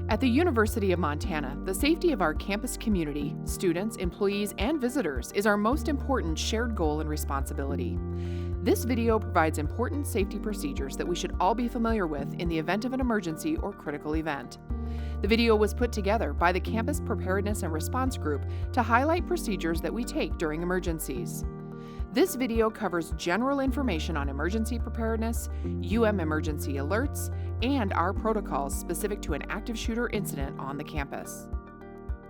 At the University of Montana, the safety of our campus community, students, employees, and visitors is our most important shared goal and responsibility. This video provides important safety procedures that we should all be familiar with in the event of an emergency or critical event. The video was put together by the Campus Preparedness and Response Group to highlight procedures that we take during emergencies. This video covers general information on emergency preparedness, emergency alerts, and our protocols specific to an active shooter incident on the campus.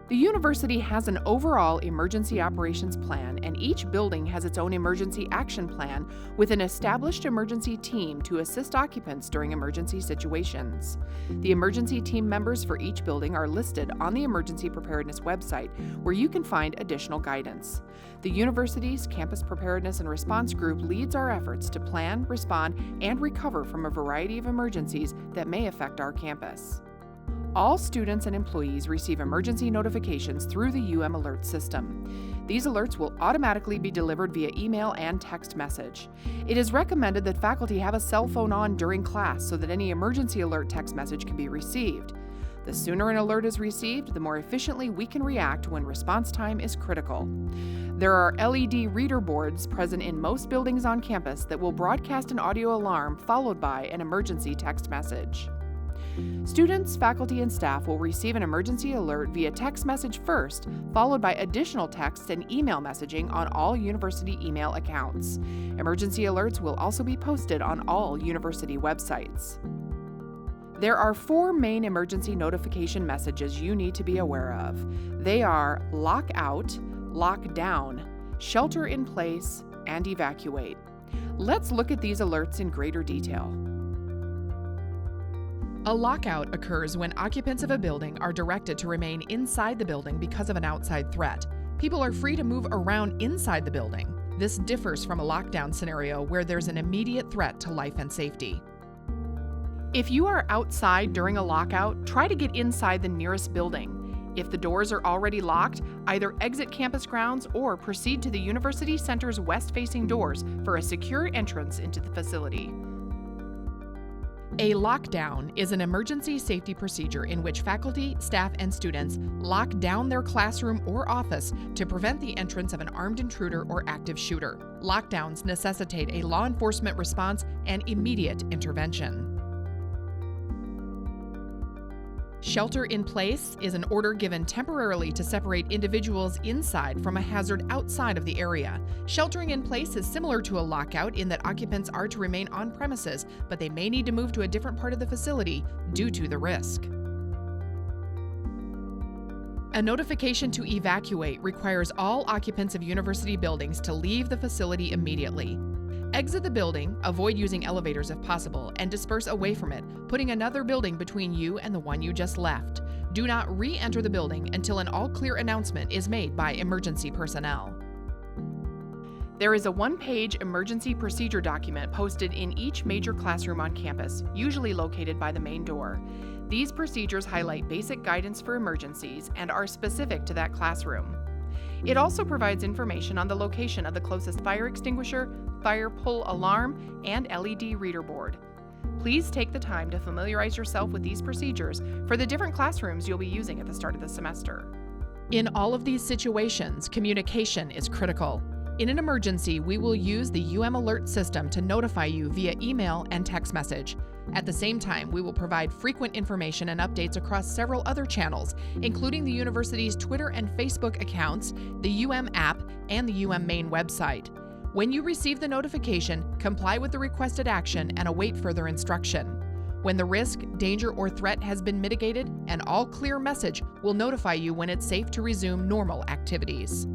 The university has an overall emergency operations plan, and each building has its own emergency action plan with an established emergency team to assist occupants during emergency situations. The emergency team members for each building are listed on the Emergency Preparedness website, where you can find additional guidance. The university's Campus Preparedness and Response Group leads our efforts to plan, respond, and recover from a variety of emergencies that may affect our campus. All students and employees receive emergency notifications through the Alert system. These alerts will automatically be delivered via email and text message. It is recommended that faculty have a cell phone on during class so that any emergency alert text message can be received. The sooner an alert is received, the more efficiently we can react when response time is critical. There are LED reader boards present in most buildings on campus that will broadcast an audio alarm followed by an emergency text message. Students, faculty, and staff will receive an emergency alert via text message first, followed by additional text and email messaging on all university email accounts. Emergency alerts will also be posted on all university websites. There are 4 main emergency notification messages you need to be aware of. They are lock out, lock down, shelter in place, and evacuate. Let's look at these alerts in greater detail. A lockout occurs when occupants of a building are directed to remain inside the building because of an outside threat. People are free to move around inside the building. This differs from a lockdown scenario where there's an immediate threat to life and safety. If you are outside during a lockout, try to get inside the nearest building. If the doors are already locked, either exit campus grounds or proceed to the University Center's west-facing doors for a secure entrance into the facility. A lockdown is an emergency safety procedure in which faculty, staff, and students lock down their classroom or office to prevent the entrance of an armed intruder or active shooter. Lockdowns necessitate a law enforcement response and immediate intervention. Shelter in place is an order given temporarily to separate individuals inside from a hazard outside of the area. Sheltering in place is similar to a lockout in that occupants are to remain on premises, but they may need to move to a different part of the facility due to the risk. A notification to evacuate requires all occupants of university buildings to leave the facility immediately. Exit the building, avoid using elevators if possible, and disperse away from it, putting another building between you and the one you just left. Do not re-enter the building until an all-clear announcement is made by emergency personnel. There is a one-page emergency procedure document posted in each major classroom on campus, usually located by the main door. These procedures highlight basic guidance for emergencies and are specific to that classroom. It also provides information on the location of the closest fire extinguisher, fire pull alarm, and LED reader board. Please take the time to familiarize yourself with these procedures for the different classrooms you'll be using at the start of the semester. In all of these situations, communication is critical. In an emergency, we will use the Alert system to notify you via email and text message. At the same time, we will provide frequent information and updates across several other channels, including the university's Twitter and Facebook accounts, the app, and the main website. When you receive the notification, comply with the requested action and await further instruction. When the risk, danger, or threat has been mitigated, an all-clear message will notify you when it's safe to resume normal activities.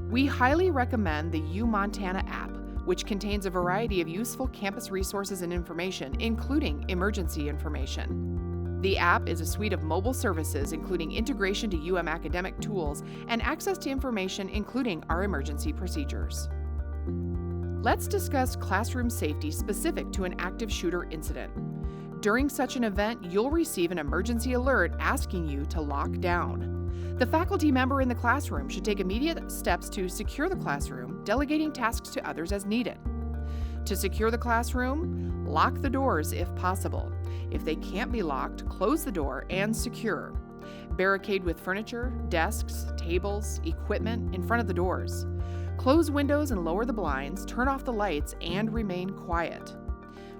We highly recommend the Montana app, which contains a variety of useful campus resources and information, including emergency information. The app is a suite of mobile services, including integration to academic tools and access to information, including our emergency procedures. Let's discuss classroom safety specific to an active shooter incident. During such an event, you'll receive an emergency alert asking you to lock down. The faculty member in the classroom should take immediate steps to secure the classroom, delegating tasks to others as needed. To secure the classroom, lock the doors if possible. If they can't be locked, close the door and secure. Barricade with furniture, desks, tables, equipment in front of the doors. Close windows and lower the blinds, turn off the lights, and remain quiet.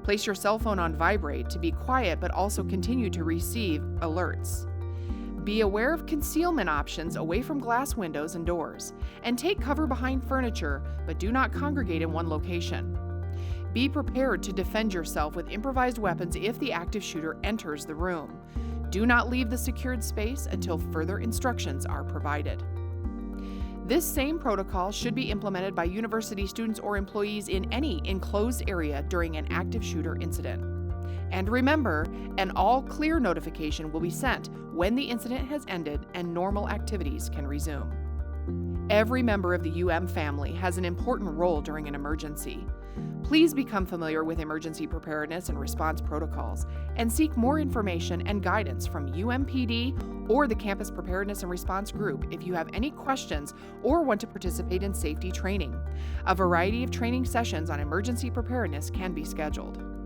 Place your cell phone on vibrate to be quiet but also continue to receive alerts. Be aware of concealment options away from glass windows and doors, and take cover behind furniture, but do not congregate in one location. Be prepared to defend yourself with improvised weapons if the active shooter enters the room. Do not leave the secured space until further instructions are provided. This same protocol should be implemented by university students or employees in any enclosed area during an active shooter incident. And remember, an all clear notification will be sent when the incident has ended and normal activities can resume. Every member of the UM family has an important role during an emergency. Please become familiar with emergency preparedness and response protocols and seek more information and guidance from UMPD or the Campus Preparedness and Response Group if you have any questions or want to participate in safety training. A variety of training sessions on emergency preparedness can be scheduled.